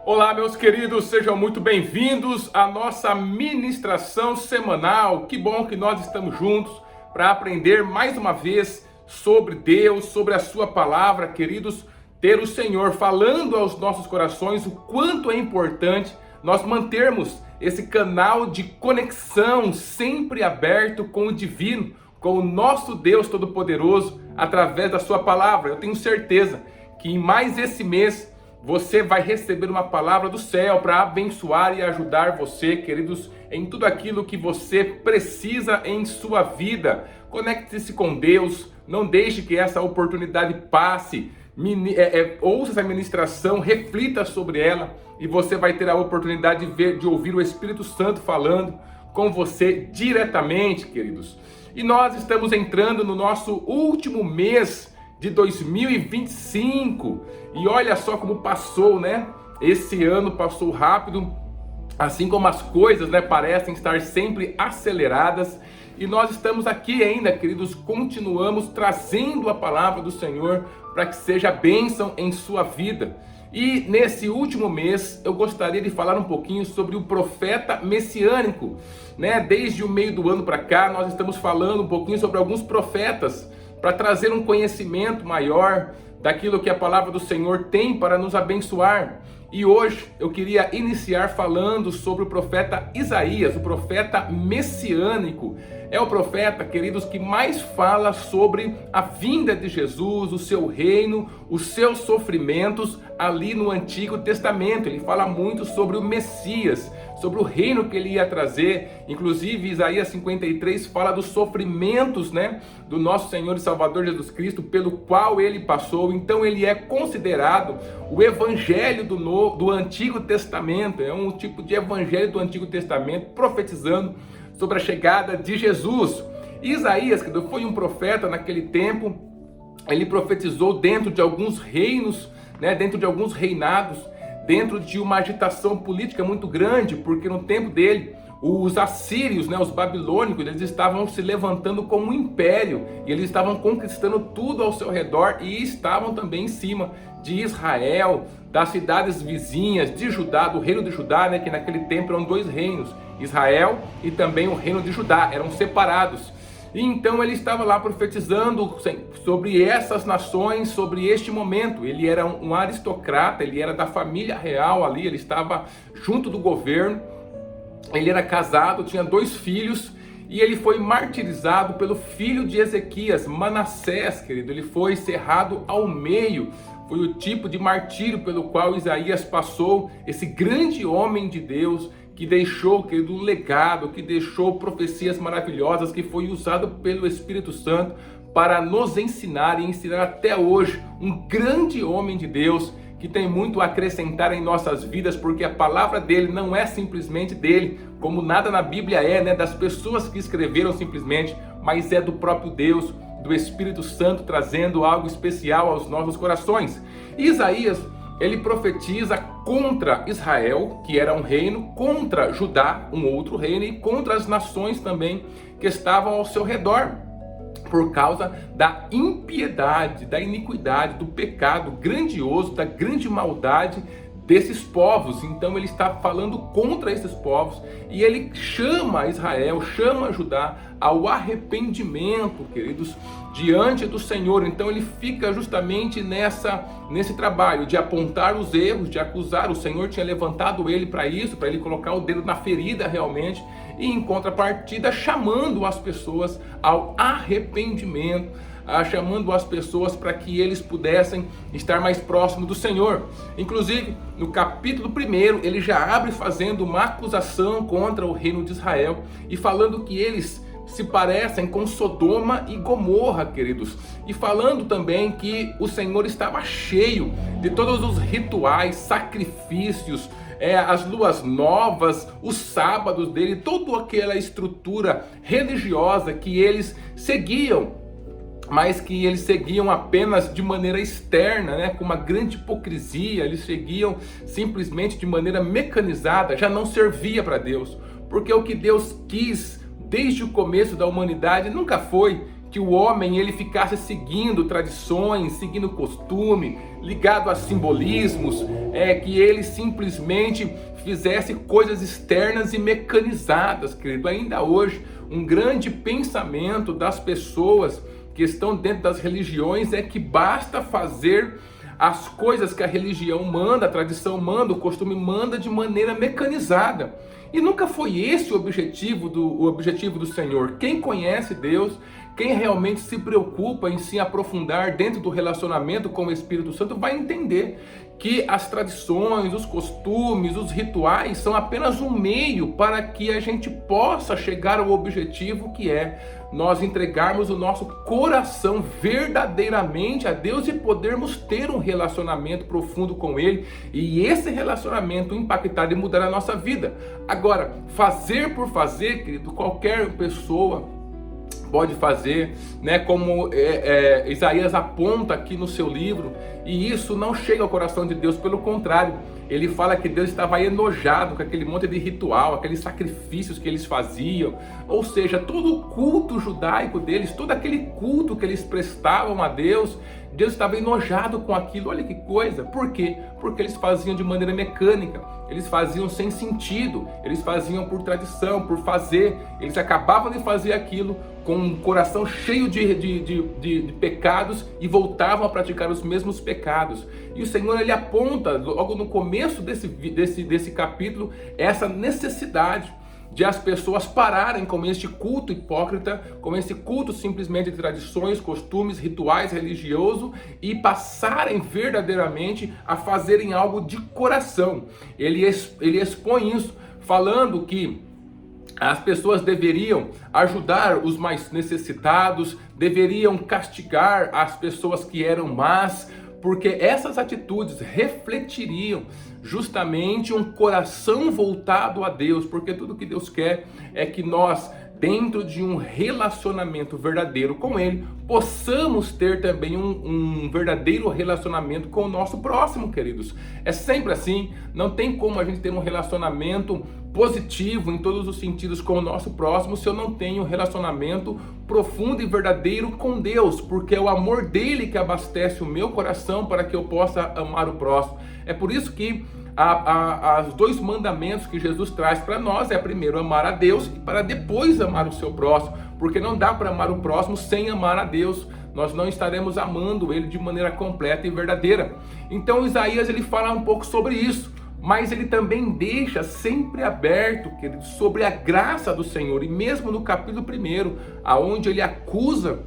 Olá, meus queridos, sejam muito bem-vindos à nossa ministração semanal. Que bom que nós estamos juntos para aprender mais uma vez sobre Deus, sobre a sua palavra, queridos, ter o Senhor falando aos nossos corações o quanto é importante nós mantermos esse canal de conexão sempre aberto com o divino, com o nosso Deus Todo-Poderoso, através da sua palavra. Eu tenho certeza que em mais esse mês você vai receber uma palavra do céu para abençoar e ajudar você, queridos, em tudo aquilo que você precisa em sua vida. Conecte-se com Deus, não deixe que essa oportunidade passe. Ouça essa ministração, reflita sobre ela e você vai ter a oportunidade de ouvir o Espírito Santo falando com você diretamente, queridos. E nós estamos entrando no nosso último mês de 2025 e olha só como passou, né? Esse ano passou rápido, assim como as coisas, né, parecem estar sempre aceleradas. E nós estamos aqui ainda, queridos, continuamos trazendo a palavra do Senhor para que seja bênção em sua vida. E nesse último mês eu gostaria de falar um pouquinho sobre o profeta messiânico, né? Desde o meio do ano para cá nós estamos falando um pouquinho sobre alguns profetas para trazer um conhecimento maior daquilo que a palavra do Senhor tem para nos abençoar. E hoje eu queria iniciar falando sobre o profeta Isaías, o profeta messiânico. É o profeta, queridos, que mais fala sobre a vinda de Jesus, o seu reino, os seus sofrimentos ali no Antigo Testamento. Ele fala muito sobre o Messias, sobre o reino que ele ia trazer. Inclusive Isaías 53 fala dos sofrimentos, né, do nosso Senhor e Salvador Jesus Cristo, pelo qual ele passou. Então ele é considerado o evangelho do Antigo Testamento. É um tipo de evangelho do Antigo Testamento profetizando sobre a chegada de Jesus. Isaías, que foi um profeta naquele tempo, ele profetizou dentro de alguns reinos, né, dentro de alguns reinados, dentro de uma agitação política muito grande, porque no tempo dele, os assírios, né, os babilônicos, eles estavam se levantando como um império, e eles estavam conquistando tudo ao seu redor, e estavam também em cima de Israel, das cidades vizinhas, de Judá, do reino de Judá, né, que naquele tempo eram dois reinos, Israel e também o reino de Judá, eram separados. E então ele estava lá profetizando sobre essas nações, sobre este momento. Ele era um aristocrata, ele era da família real ali, ele estava junto do governo, ele era casado, tinha 2 filhos, e ele foi martirizado pelo filho de Ezequias, Manassés, querido. Ele foi cerrado ao meio. Foi o tipo de martírio pelo qual Isaías passou, esse grande homem de Deus, que deixou, querido, um legado, que deixou profecias maravilhosas, que foi usado pelo Espírito Santo para nos ensinar e ensinar até hoje. Um grande homem de Deus, que tem muito a acrescentar em nossas vidas, porque a palavra dele não é simplesmente dele, como nada na Bíblia é, né, das pessoas que escreveram simplesmente, mas é do próprio Deus, do Espírito Santo, trazendo algo especial aos nossos corações. E Isaías, ele profetiza contra Israel, que era um reino, contra Judá, um outro reino, e contra as nações também que estavam ao seu redor, por causa da impiedade, da iniquidade, do pecado grandioso, da grande maldade desses povos. Então ele está falando contra esses povos e ele chama Israel, chama Judá ao arrependimento, queridos, diante do Senhor. Então ele fica justamente nesse trabalho de apontar os erros, de acusar. O Senhor tinha levantado ele para isso, para ele colocar o dedo na ferida realmente, e em contrapartida chamando as pessoas ao arrependimento, chamando as pessoas para que eles pudessem estar mais próximos do Senhor. Inclusive, no capítulo 1, ele já abre fazendo uma acusação contra o reino de Israel e falando que eles se parecem com Sodoma e Gomorra, queridos. E falando também que o Senhor estava cheio de todos os rituais, sacrifícios, as luas novas, os sábados dele, toda aquela estrutura religiosa que eles seguiam, mas que eles seguiam apenas de maneira externa, né, com uma grande hipocrisia. Eles seguiam simplesmente de maneira mecanizada, já não servia para Deus, porque o que Deus quis desde o começo da humanidade nunca foi que o homem ele ficasse seguindo tradições, seguindo costume, ligado a simbolismos, que ele simplesmente fizesse coisas externas e mecanizadas, querido. Ainda hoje, um grande pensamento das pessoas que estão dentro das religiões é que basta fazer as coisas que a religião manda, a tradição manda, o costume manda de maneira mecanizada. E nunca foi esse o objetivo do Senhor. Quem conhece Deus, quem realmente se preocupa em se aprofundar dentro do relacionamento com o Espírito Santo, vai entender que as tradições, os costumes, os rituais são apenas um meio para que a gente possa chegar ao objetivo, que é nós entregarmos o nosso coração verdadeiramente a Deus e podermos ter um relacionamento profundo com Ele, e esse relacionamento impactar e mudar a nossa vida. Agora, fazer por fazer, querido, qualquer pessoa pode fazer, né? Como Isaías aponta aqui no seu livro, e isso não chega ao coração de Deus, pelo contrário, ele fala que Deus estava enojado com aquele monte de ritual, aqueles sacrifícios que eles faziam, ou seja, todo o culto judaico deles, todo aquele culto que eles prestavam a Deus, Deus estava enojado com aquilo. Olha que coisa. Por quê? Porque eles faziam de maneira mecânica, eles faziam sem sentido, eles faziam por tradição, por fazer, eles acabavam de fazer aquilo com um coração cheio de pecados e voltavam a praticar os mesmos pecados. E o Senhor, ele aponta logo no começo desse capítulo essa necessidade de as pessoas pararem com este culto hipócrita, com esse culto simplesmente de tradições, costumes, rituais religiosos, e passarem verdadeiramente a fazerem algo de coração. Ele expõe isso, falando que as pessoas deveriam ajudar os mais necessitados, deveriam castigar as pessoas que eram más, porque essas atitudes refletiriam justamente um coração voltado a Deus, porque tudo que Deus quer é que nós, dentro de um relacionamento verdadeiro com Ele, possamos ter também um verdadeiro relacionamento com o nosso próximo, queridos. É sempre assim, não tem como a gente ter um relacionamento positivo em todos os sentidos com o nosso próximo se eu não tenho um relacionamento profundo e verdadeiro com Deus, porque é o amor dele que abastece o meu coração para que eu possa amar o próximo. É por isso que os dois mandamentos que Jesus traz para nós é primeiro amar a Deus e para depois amar o seu próximo, porque não dá para amar o próximo sem amar a Deus. Nós não estaremos amando ele de maneira completa e verdadeira. Então Isaías ele fala um pouco sobre isso, mas ele também deixa sempre aberto, querido, sobre a graça do Senhor. E mesmo no capítulo 1, aonde ele acusa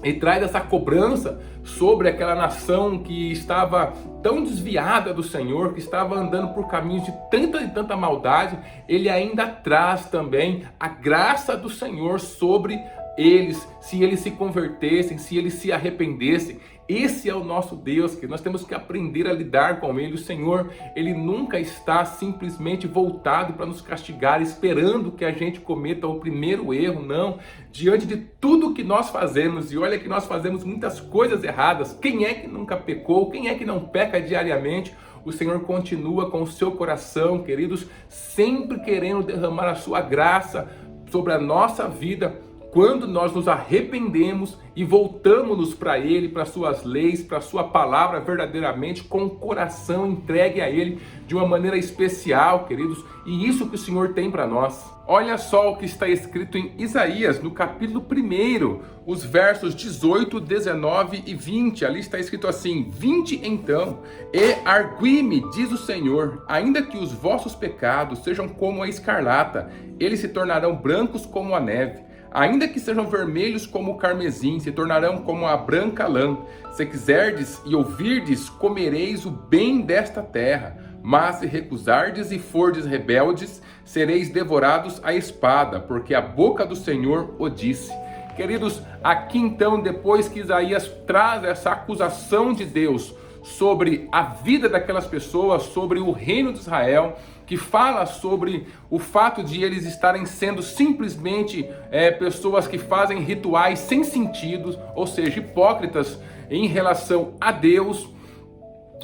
e traz essa cobrança sobre aquela nação que estava tão desviada do Senhor, que estava andando por caminhos de tanta maldade, ele ainda traz também a graça do Senhor sobre eles, se eles se convertessem, se eles se arrependessem. Esse é o nosso Deus, que nós temos que aprender a lidar com Ele. O Senhor, Ele nunca está simplesmente voltado para nos castigar, esperando que a gente cometa o primeiro erro, não. Diante de tudo que nós fazemos, e olha que nós fazemos muitas coisas erradas, quem é que nunca pecou? Quem é que não peca diariamente? O Senhor continua com o seu coração, queridos, sempre querendo derramar a sua graça sobre a nossa vida, quando nós nos arrependemos e voltamos para Ele, para suas leis, para sua palavra verdadeiramente, com o coração entregue a Ele de uma maneira especial, queridos, e isso que o Senhor tem para nós. Olha só o que está escrito em Isaías, no capítulo 1, os versos 18, 19 e 20. Ali está escrito assim: Vinde então e argui-me, diz o Senhor, ainda que os vossos pecados sejam como a escarlata, eles se tornarão brancos como a neve. Ainda que sejam vermelhos como o carmesim, se tornarão como a branca lã. Se quiserdes e ouvirdes, comereis o bem desta terra. Mas se recusardes e fordes rebeldes, sereis devorados à espada, porque a boca do Senhor o disse. Queridos, aqui então, depois que Isaías traz essa acusação de Deus sobre a vida daquelas pessoas, sobre o reino de Israel, que fala sobre o fato de eles estarem sendo simplesmente pessoas que fazem rituais sem sentido, ou seja, hipócritas em relação a Deus.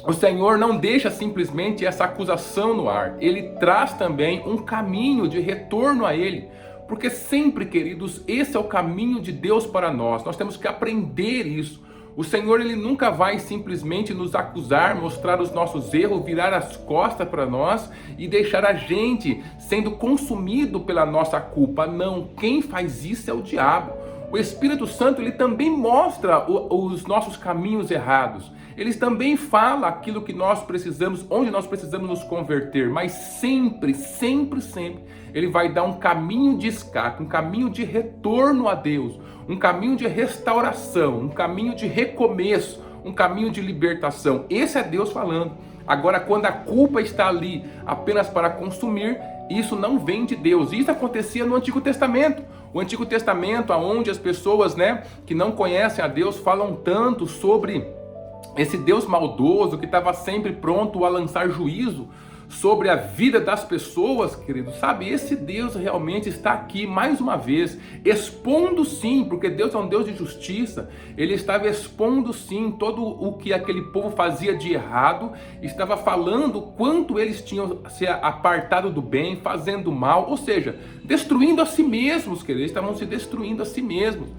O Senhor não deixa simplesmente essa acusação no ar, Ele traz também um caminho de retorno a Ele, Porque sempre, queridos, esse é o caminho de Deus para nós. Nós temos que aprender isso. O Senhor, Ele nunca vai simplesmente nos acusar, mostrar os nossos erros, virar as costas para nós e deixar a gente sendo consumido pela nossa culpa. Não, quem faz isso é o diabo. O Espírito Santo, ele também mostra os nossos caminhos errados. Ele também fala aquilo que nós precisamos, onde nós precisamos nos converter. Mas sempre, sempre, sempre, ele vai dar um caminho de escape, um caminho de retorno a Deus, um caminho de restauração, um caminho de recomeço, um caminho de libertação. Esse é Deus falando. Agora, quando a culpa está ali apenas para consumir, isso não vem de Deus. Isso acontecia no Antigo Testamento. O Antigo Testamento, onde as pessoas, que não conhecem a Deus, falam tanto sobre esse Deus maldoso que estava sempre pronto a lançar juízo sobre a vida das pessoas, querido. Sabe, esse Deus realmente está aqui mais uma vez, expondo sim, porque Deus é um Deus de justiça. Ele estava expondo sim todo o que aquele povo fazia de errado, estava falando quanto eles tinham se apartado do bem, fazendo mal, ou seja, destruindo a si mesmos, querido. Eles estavam se destruindo a si mesmos.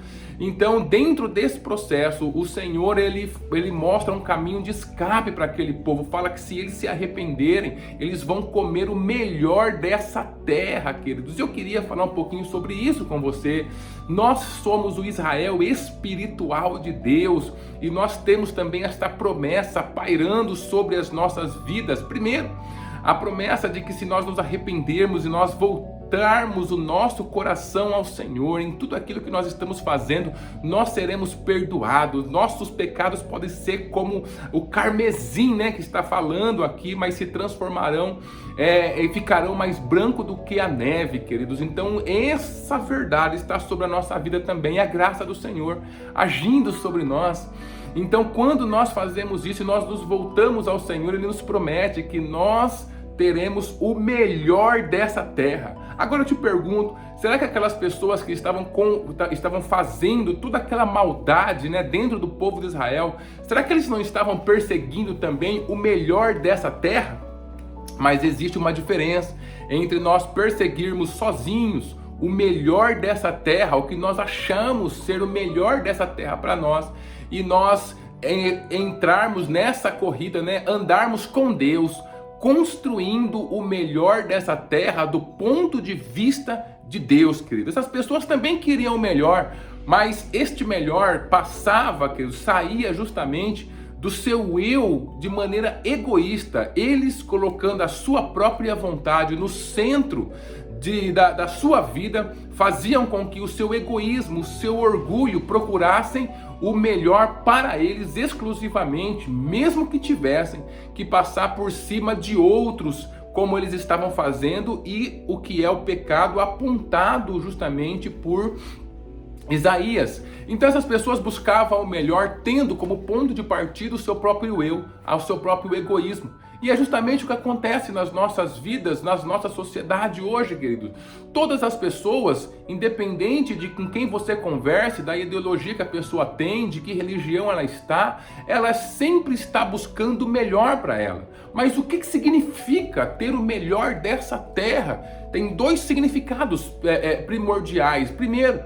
Então, dentro desse processo, o Senhor, ele mostra um caminho de escape para aquele povo. Fala que se eles se arrependerem, eles vão comer o melhor dessa terra, queridos. Eu queria falar um pouquinho sobre isso com você. Nós somos o Israel espiritual de Deus e nós temos também esta promessa pairando sobre as nossas vidas. Primeiro, a promessa de que se nós nos arrependermos e nós voltarmos o nosso coração ao Senhor em tudo aquilo que nós estamos fazendo, nós seremos perdoados. Nossos pecados podem ser como o carmesim, que está falando aqui, mas se transformarão e ficarão mais branco do que a neve, queridos. Então essa verdade está sobre a nossa vida também, a graça do Senhor agindo sobre nós. Então, quando nós fazemos isso e nós nos voltamos ao Senhor, Ele nos promete que nós teremos o melhor dessa terra. Agora eu te pergunto, será que aquelas pessoas que estavam fazendo toda aquela maldade, dentro do povo de Israel, será que eles não estavam perseguindo também o melhor dessa terra? Mas existe uma diferença entre nós perseguirmos sozinhos o melhor dessa terra, o que nós achamos ser o melhor dessa terra para nós, e nós entrarmos nessa corrida, andarmos com Deus, construindo o melhor dessa terra do ponto de vista de Deus, querido. Essas pessoas também queriam o melhor, mas este melhor passava, querido, saía justamente do seu eu de maneira egoísta, eles colocando a sua própria vontade no centro da sua vida, faziam com que o seu egoísmo, o seu orgulho procurassem o melhor para eles exclusivamente, mesmo que tivessem que passar por cima de outros, como eles estavam fazendo, e o que é o pecado apontado justamente por Isaías. Então essas pessoas buscavam o melhor, tendo como ponto de partida o seu próprio eu, o seu próprio egoísmo. E é justamente o que acontece nas nossas vidas, na nossa sociedade hoje, querido. Todas as pessoas, independente de com quem você converse, da ideologia que a pessoa tem, de que religião ela sempre está buscando o melhor para ela. Mas o que significa ter o melhor dessa terra? Tem dois significados primordiais. Primeiro,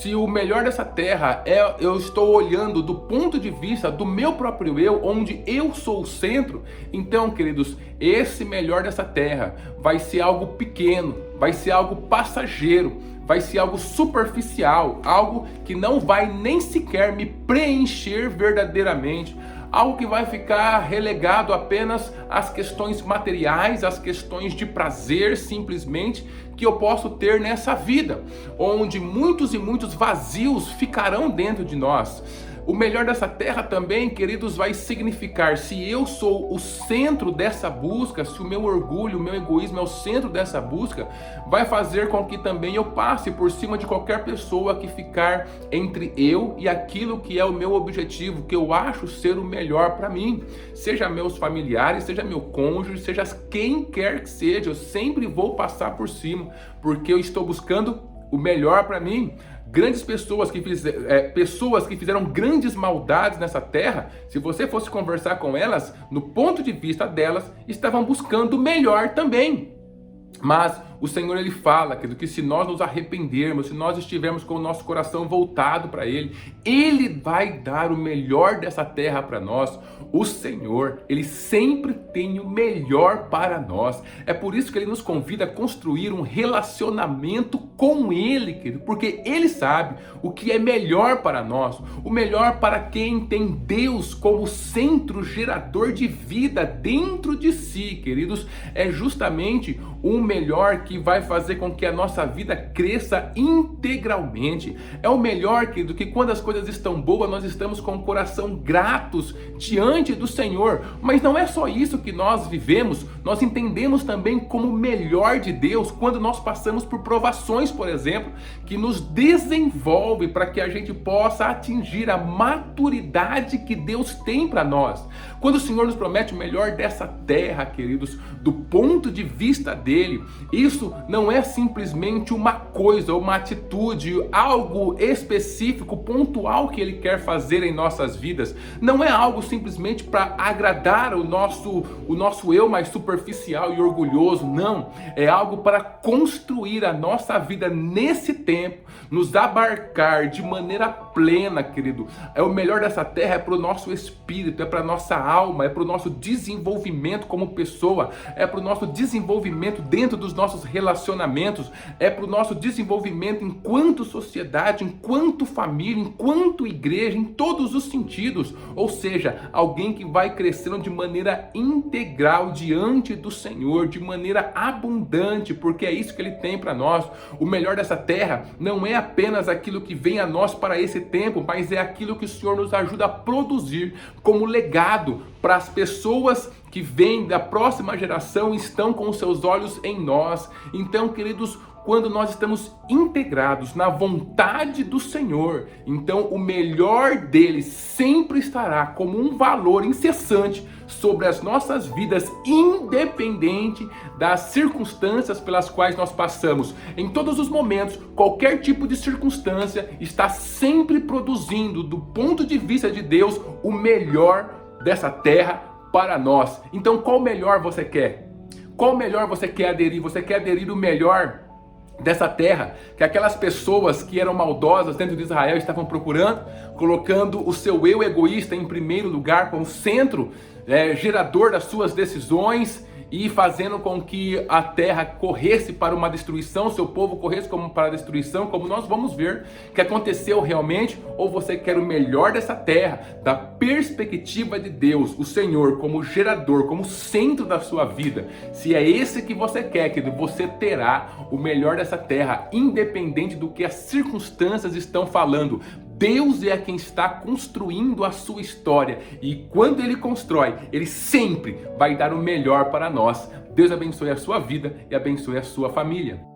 se o melhor dessa terra eu estou olhando do ponto de vista do meu próprio eu, onde eu sou o centro, então, queridos, esse melhor dessa terra vai ser algo pequeno, vai ser algo passageiro, vai ser algo superficial, algo que não vai nem sequer me preencher verdadeiramente, algo que vai ficar relegado apenas às questões materiais, às questões de prazer simplesmente que eu posso ter nessa vida, onde muitos e muitos vazios ficarão dentro de nós. O melhor dessa terra também, queridos, vai significar, se eu sou o centro dessa busca, se o meu orgulho, o meu egoísmo é o centro dessa busca, vai fazer com que também eu passe por cima de qualquer pessoa que ficar entre eu e aquilo que é o meu objetivo, que eu acho ser o melhor para mim. Seja meus familiares, seja meu cônjuge, seja quem quer que seja, eu sempre vou passar por cima, porque eu estou buscando o melhor para mim. Grandes pessoas que fizeram grandes maldades nessa terra, se você fosse conversar com elas, no ponto de vista delas, estavam buscando o melhor também. Mas o Senhor ele fala, querido, que se nós nos arrependermos, se nós estivermos com o nosso coração voltado para Ele, Ele vai dar o melhor dessa terra para nós. O Senhor, Ele sempre tem o melhor para nós. É por isso que Ele nos convida a construir um relacionamento com Ele, querido, porque Ele sabe o que é melhor para nós, o melhor para quem tem Deus como centro gerador de vida dentro de si, queridos, é justamente o melhor que vai fazer com que a nossa vida cresça integralmente. É o melhor, querido, que quando as coisas estão boas, nós estamos com o coração gratos diante do Senhor. Mas não é só isso que nós vivemos, nós entendemos também como o melhor de Deus quando nós passamos por provações, por exemplo, que nos desenvolve para que a gente possa atingir a maturidade que Deus tem para nós. Quando o Senhor nos promete o melhor dessa terra, queridos, do ponto de vista dele, isso não é simplesmente uma coisa, uma atitude, algo específico, pontual que ele quer fazer em nossas vidas. Não é algo simplesmente para agradar o nosso eu mais superficial e orgulhoso, não. É algo para construir a nossa vida nesse tempo, nos abarcar de maneira plena, querido. É o melhor dessa terra, é para o nosso espírito, é para a nossa alma, é para o nosso desenvolvimento como pessoa, é para o nosso desenvolvimento dentro dos nossos relacionamentos, é para o nosso desenvolvimento enquanto sociedade, enquanto família, enquanto igreja, em todos os sentidos. Ou seja, alguém que vai crescendo de maneira integral diante do Senhor, de maneira abundante, porque é isso que Ele tem para nós. O melhor dessa terra não é apenas aquilo que vem a nós para esse tempo, mas é aquilo que o Senhor nos ajuda a produzir como legado para as pessoas que vêm da próxima geração e estão com os seus olhos em nós. Então, queridos, quando nós estamos integrados na vontade do Senhor, então o melhor dele sempre estará como um valor incessante sobre as nossas vidas, independente das circunstâncias pelas quais nós passamos. Em todos os momentos, qualquer tipo de circunstância está sempre produzindo, do ponto de vista de Deus, o melhor dessa terra para nós. Então, qual melhor você quer? Qual melhor você quer aderir? Você quer aderir o melhor dessa terra que aquelas pessoas que eram maldosas dentro de Israel estavam procurando, colocando o seu eu egoísta em primeiro lugar, como centro gerador das suas decisões, e fazendo com que a terra corresse para uma destruição, seu povo corresse para a destruição, como nós vamos ver que aconteceu realmente? Ou você quer o melhor dessa terra, da perspectiva de Deus, o Senhor como gerador, como centro da sua vida? Se é esse que você quer, querido, você terá o melhor dessa terra, independente do que as circunstâncias estão falando. Deus é quem está construindo a sua história, e quando Ele constrói, Ele sempre vai dar o melhor para nós. Deus abençoe a sua vida e abençoe a sua família.